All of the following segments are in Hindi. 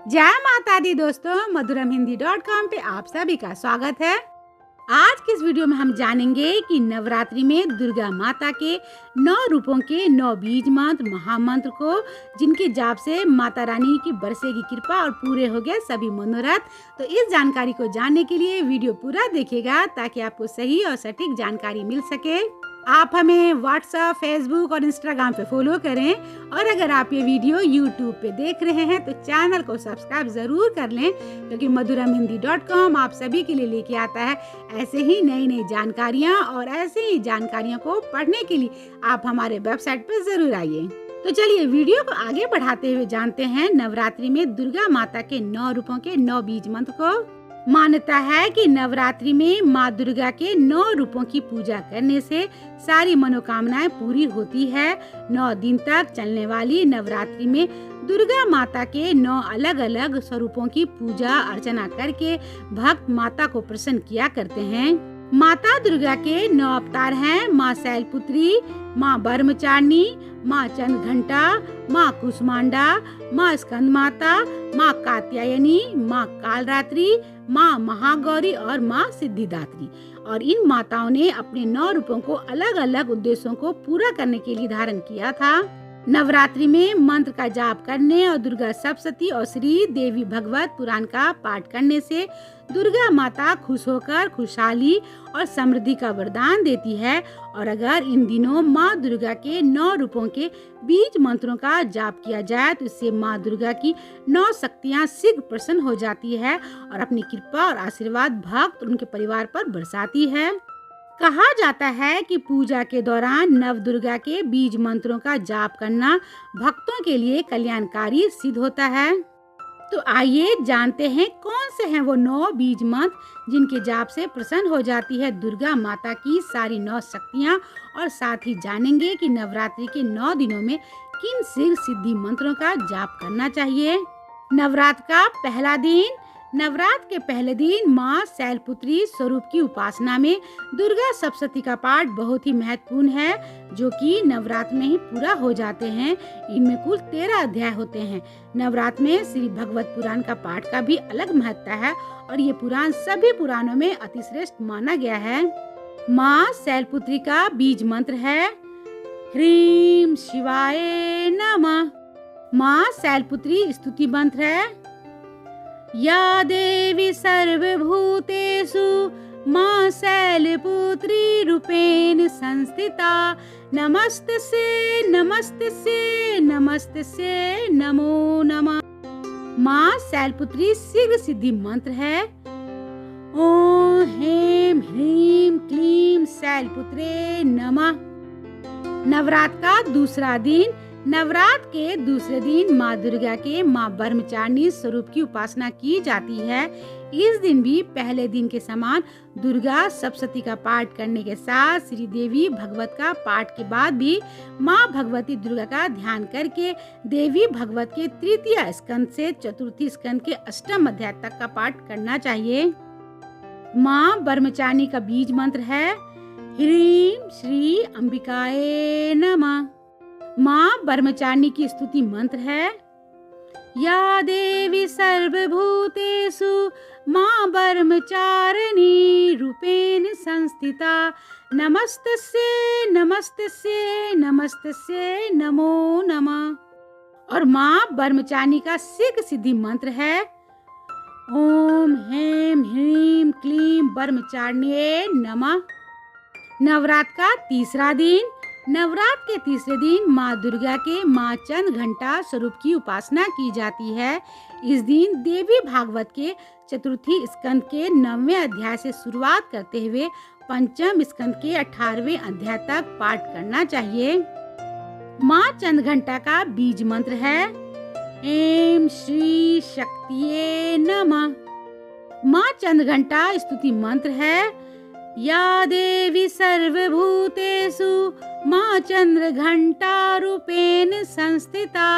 जय माता दी दोस्तों, madhuramhindi.com पे आप सभी का स्वागत है। आज के इस वीडियो में हम जानेंगे कि नवरात्रि में दुर्गा माता के 9 रूपों के 9 बीज मंत्र महामंत्र को जिनके जाप से माता रानी की बरसेगी कृपा और पूरे हो गए सभी मनोरथ। तो इस जानकारी को जानने के लिए वीडियो पूरा देखिएगा ताकि आपको सही और सटीक जानकारी मिल सके। आप हमें व्हाट्सएप, फेसबुक और इंस्टाग्राम पे फॉलो करें और अगर आप ये वीडियो यूट्यूब पे देख रहे हैं तो चैनल को सब्सक्राइब जरूर कर लें, क्योंकि madhuramhindi.com आप सभी के लिए लेके आता है ऐसे ही नई नई जानकारियाँ। और ऐसे ही जानकारियों को पढ़ने के लिए आप हमारे वेबसाइट पर जरूर आइए। तो चलिए वीडियो को आगे बढ़ाते हुए जानते हैं नवरात्रि में दुर्गा माता के 9 रूपों के 9 बीज मंत्र को। मान्यता है कि नवरात्रि में माँ दुर्गा के 9 रूपों की पूजा करने से सारी मनोकामनाएं पूरी होती है। 9 दिन तक चलने वाली नवरात्रि में दुर्गा माता के 9 अलग अलग स्वरूपों की पूजा अर्चना करके भक्त माता को प्रसन्न किया करते हैं। माता दुर्गा के 9 अवतार हैं माँ शैलपुत्री, माँ ब्रह्मचारिणी, माँ चंद्रघंटा, माँ कुष्मांडा, माँ स्कंद माता, माँ कात्यायनी, माँ कालरात्रि, माँ महागौरी और माँ सिद्धिदात्री। और इन माताओं ने अपने 9 रूपों को अलग अलग उद्देश्यों को पूरा करने के लिए धारण किया था। नवरात्रि में मंत्र का जाप करने और दुर्गा सप्तशती और श्री देवी भगवत पुराण का पाठ करने से दुर्गा माता खुश होकर खुशहाली और समृद्धि का वरदान देती है। और अगर इन दिनों माँ दुर्गा के 9 रूपों के बीज मंत्रों का जाप किया जाए तो इससे माँ दुर्गा की 9 शक्तियाँ शीघ्र प्रसन्न हो जाती है और अपनी कृपा और आशीर्वाद भक्त और उनके परिवार पर बरसाती है। कहा जाता है कि पूजा के दौरान नव दुर्गा के बीज मंत्रों का जाप करना भक्तों के लिए कल्याणकारी सिद्ध होता है। तो आइए जानते हैं कौन से हैं वो 9 बीज मंत्र जिनके जाप से प्रसन्न हो जाती है दुर्गा माता की सारी 9 शक्तियाँ। और साथ ही जानेंगे कि नवरात्रि के 9 दिनों में किन शीघ्र सिद्धि मंत्रों का जाप करना चाहिए। नवरात्र का पहला दिन। नवरात्र के पहले दिन माँ शैलपुत्री स्वरूप की उपासना में दुर्गा सप्तशती का पाठ बहुत ही महत्वपूर्ण है, जो कि नवरात्र में ही पूरा हो जाते हैं। इनमें कुल 13 अध्याय होते हैं। नवरात्र में श्री भगवत पुराण का पाठ का भी अलग महत्व है और ये पुराण सभी पुराणों में अतिश्रेष्ठ माना गया है। माँ शैलपुत्री का बीज मंत्र है ह्रीं शिवाय नमः। माँ शैलपुत्री स्तुति मंत्र है या देवी सर्वभूतेषु माँ शैलपुत्री रूपेण संस्थिता नमस्तस्यै नमस्तस्यै नमस्तस्यै नमो नमः। माँ शैलपुत्री शीघ्र सिद्धि मंत्र है ओम ह्रीं ह्रीं क्लीं शैलपुत्रे नमः। नवरात्र का दूसरा दिन। नवरात्र के दूसरे दिन माँ दुर्गा के माँ ब्रह्मचारिणी स्वरूप की उपासना की जाती है। इस दिन भी पहले दिन के समान दुर्गा सप्तशती का पाठ करने के साथ श्री देवी भगवत का पाठ के बाद भी माँ भगवती दुर्गा का ध्यान करके देवी भगवत के तृतीय स्कंद से चतुर्थी स्कंद के अष्टम अध्याय तक का पाठ करना चाहिए। माँ ब्रह्मचारिणी का बीज मंत्र है ह्रीं श्री अंबिकाय नमः। माँ ब्रह्मचारिणी की स्तुति मंत्र है या देवी सर्वभूतेषु माँ ब्रह्मचारिणी रूपेण संस्थिता नमस्तस्यै नमस्तस्यै नमस्तस्यै नमो नमः। और माँ ब्रह्मचारिणी का शीघ्र सिद्धि मंत्र है ओम ह्रीं ह्रीं क्लीं ब्रह्मचारिण्यै नमः। नवरात्र का तीसरा दिन। नवरात्र के तीसरे दिन माँ दुर्गा के माँ चंद्रघंटा स्वरूप की उपासना की जाती है। इस दिन देवी भागवत के चतुर्थी स्कंद के 9वें अध्याय से शुरुआत करते हुए पंचम स्कंद के 18वें अध्याय तक पाठ करना चाहिए। माँ चंद्रघंटा का बीज मंत्र है ऐं श्री शक्तिये नमः। माँ चंद्रघंटा स्तुति मंत्र है या देवी सर्वभूतेषु माँ चंद्रघंटा रूपेण संस्थिता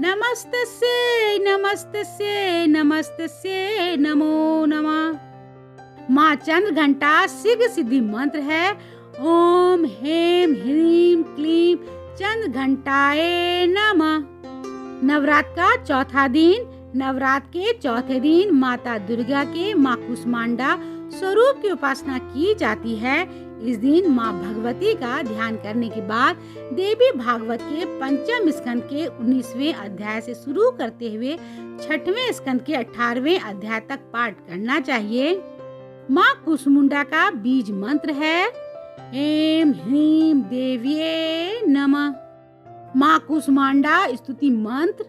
नमस्तस्यै नमस्तस्यै नमस्तस्यै नमो नमः। माँ चंद्रघंटा शीघ्र सिद्धि मंत्र है ओम ह्रीं ह्रीं क्लीं चंद्रघंटाय नमः। नवरात्र का चौथा दिन। नवरात्र के चौथे दिन माता दुर्गा के माँ कुष्मांडा स्वरूप की उपासना की जाती है। इस दिन माँ भगवती का ध्यान करने के बाद देवी भागवत के पंचम स्कंद के 19वें अध्याय से शुरू करते हुए 6वें स्कंद के 18वें अध्याय तक पाठ करना चाहिए। माँ कुष्मांडा का बीज मंत्र है ऐं ह्रीं देव्ये नमः। माँ कुष्मांडा स्तुति मंत्र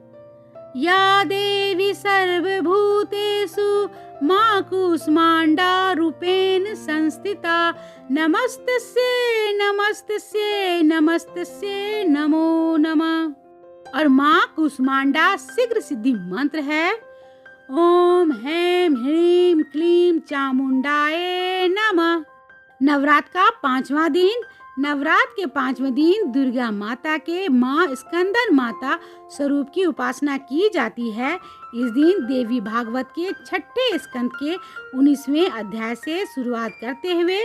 या देवी सर्वभूतेषु माँ कुष्मांडा रूपेण संस्थिता नमस्तस्यै नमस्तस्यै नमस्तस्यै नमो नमः। और माँ कुष्मांडा शीघ्र सिद्धि मंत्र है ओम हैं ह्रीं क्लीं चामुंडाय नमः। नवरात्र का 5वां दिन। नवरात्र के 5वें दिन दुर्गा माता के माँ स्कंदन माता स्वरूप की उपासना की जाती है। इस दिन देवी भागवत के 6ठे स्कंद के 19वें अध्याय से शुरुआत करते हुए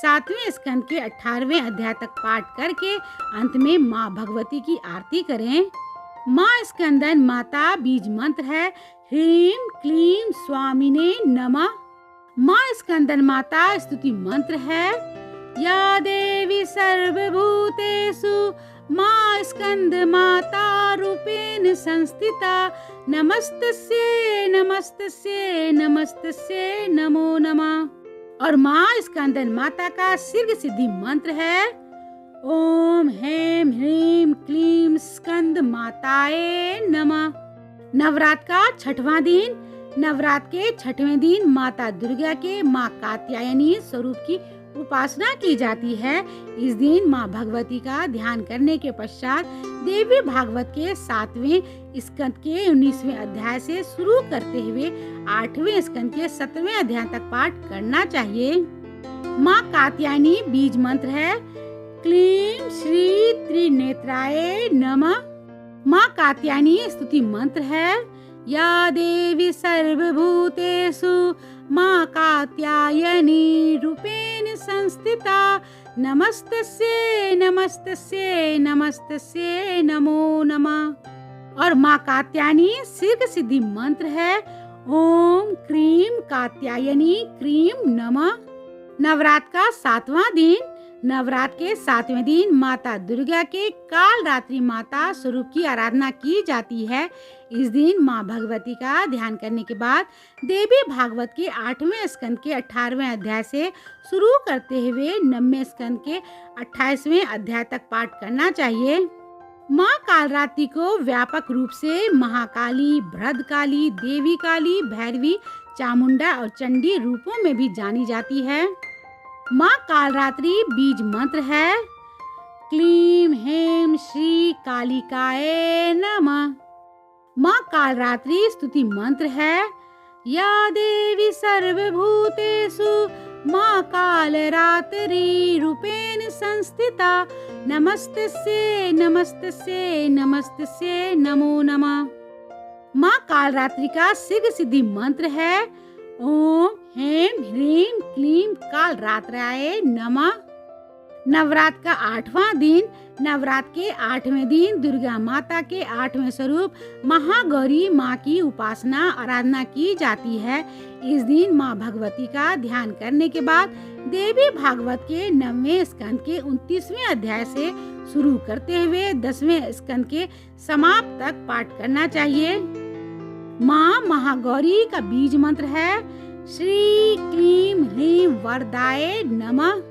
7वें स्कंद के 18वें अध्याय तक पाठ करके अंत में माँ भगवती की आरती करें। माँ स्कंदन माता बीज मंत्र है ह्रीं क्लीं स्वामिने नमः। माँ स्कंदन माता स्तुति मंत्र है या देवी सर्वभूतेषु माँ स्कंद माता रूपेण संस्थिता नमस्तस्यै नमस्तस्यै नमस्तस्यै नमो नमः। और माँ स्कंदन माता का शीघ्र सिद्धि मंत्र है ओम हैं ह्रीं क्लीं स्कंद माताये नमः। नवरात्र का 6वां दिन। नवरात्र के 6वें दिन माता दुर्गा के माँ कात्यायनी स्वरूप की उपासना की जाती है। इस दिन माँ भगवती का ध्यान करने के पश्चात देवी भागवत के 7वें स्कंद के 19वें अध्याय से शुरू करते हुए 8वें स्कंद के 7वें अध्याय तक पाठ करना चाहिए। माँ कात्यायनी बीज मंत्र है क्लीं श्री त्रिनेत्राय नमः। माँ कात्यायनी स्तुति मंत्र है या देवी सर्वभूतेषु माँ कात्यायनी रूपेण संस्थिता नमस्तस्यै नमस्तस्यै नमस्तस्यै नमो नमः। और माँ कात्यायनी शीघ्र सिद्धि मंत्र है ओम क्रीं कात्यायनी क्रीं नमः। नवरात्र का 7वां दिन। नवरात्र के 7वें दिन माता दुर्गा के काल रात्रि माता स्वरूप की आराधना की जाती है। इस दिन माँ भगवती का ध्यान करने के बाद देवी भागवत के 8वें स्कंद के 18वें अध्याय से शुरू करते हुए 9वें स्कंद के 28वें अध्याय तक पाठ करना चाहिए। माँ कालरात्रि को व्यापक रूप से महाकाली, भद्रकाली, देवी काली, भैरवी, चामुंडा और चंडी रूपों में भी जानी जाती है। माँ कालरात्रि बीज मंत्र है क्लीं हैं श्री कालिकाय नमः। माँ कालरात्रि स्तुति मंत्र है या देवी सर्वभूतेषु माँ कालरात्रि रूपेण संस्थिता नमस्तस्यै नमस्तस्यै नमस्तस्यै नमो नमः। माँ कालरात्रि का शीघ्र सिद्धि मंत्र है ओम हैं ह्रीं क्लीं कालरात्राय नमः। नवरात्र का 8वां दिन। नवरात्र के 8वें दिन दुर्गा माता के 8वें स्वरूप महागौरी माँ की उपासना आराधना की जाती है। इस दिन माँ भगवती का ध्यान करने के बाद देवी भागवत के 9वें स्कंद के 29वें अध्याय से शुरू करते हुए 10वें स्कंद के समाप्त तक पाठ करना चाहिए। माँ महागौरी का बीज मंत्र है श्री क्लीं ह्रीं वरदाय नमः।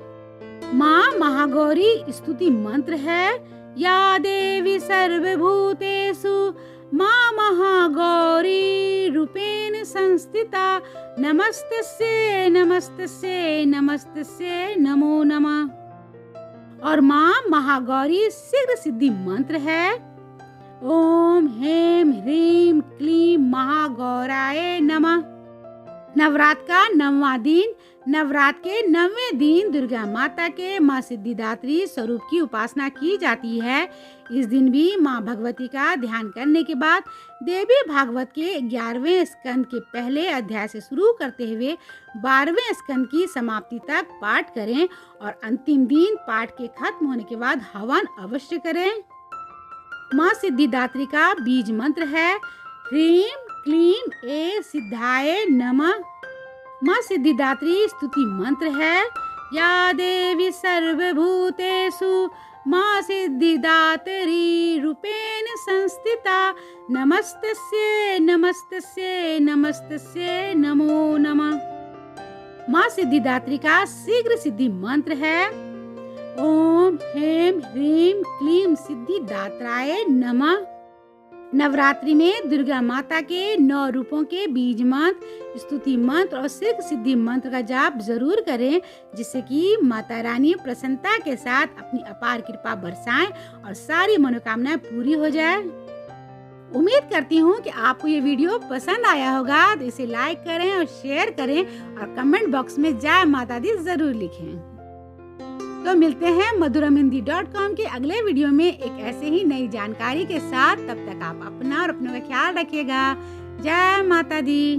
माँ महागौरी स्तुति मंत्र है या देवी सर्वभूतेषु माँ महागौरी रूपेण संस्थिता नमस्तस्यै नमस्तस्यै नमस्तस्यै नमो नमः। और माँ महागौरी शीघ्र सिद्धि मंत्र है ओम हैं ह्रीं क्लीं महागौराय नमः। नवरात्र का 9वां दिन। नवरात्र के 9वें दिन दुर्गा माता के माँ सिद्धिदात्री स्वरूप की उपासना की जाती है। इस दिन भी माँ भगवती का ध्यान करने के बाद देवी भागवत के 11वें स्कंद के पहले अध्याय से शुरू करते हुए 12वें स्कंद की समाप्ति तक पाठ करें और अंतिम दिन पाठ के खत्म होने के बाद हवन अवश्य करें। माँ सिद्धिदात्री का बीज मंत्र है ह्रीं क्लीं ए सिद्धाय नमः। माँ सिद्धिदात्री स्तुति मंत्र है। या देवी सर्वभूतेषु माँ सिद्धिदात्री रूपेण संस्थिता। नमस्तस्यै नमस्तस्यै नमस्तस्यै नमो नमः। माँ सिद्धिदात्री का शीघ्र सिद्धि मंत्र है। ओम ह्रीं ह्रीं क्लीं सिद्धिदात्राय नमः। नवरात्रि में दुर्गा माता के 9 रूपों के बीज मंत्र, स्तुति मंत्र और शीघ्र सिद्धि मंत्र का जाप जरूर करें, जिससे कि माता रानी प्रसन्नता के साथ अपनी अपार कृपा बरसाएं और सारी मनोकामनाएं पूरी हो जाए। उम्मीद करती हूँ कि आपको ये वीडियो पसंद आया होगा, तो इसे लाइक करें और शेयर करें और कमेंट बॉक्स में जय माता दी जरूर लिखें। तो मिलते हैं madhuramhindi.com के अगले वीडियो में एक ऐसे ही नई जानकारी के साथ। तब तक आप अपना और अपनों का ख्याल रखिएगा। जय माता दी।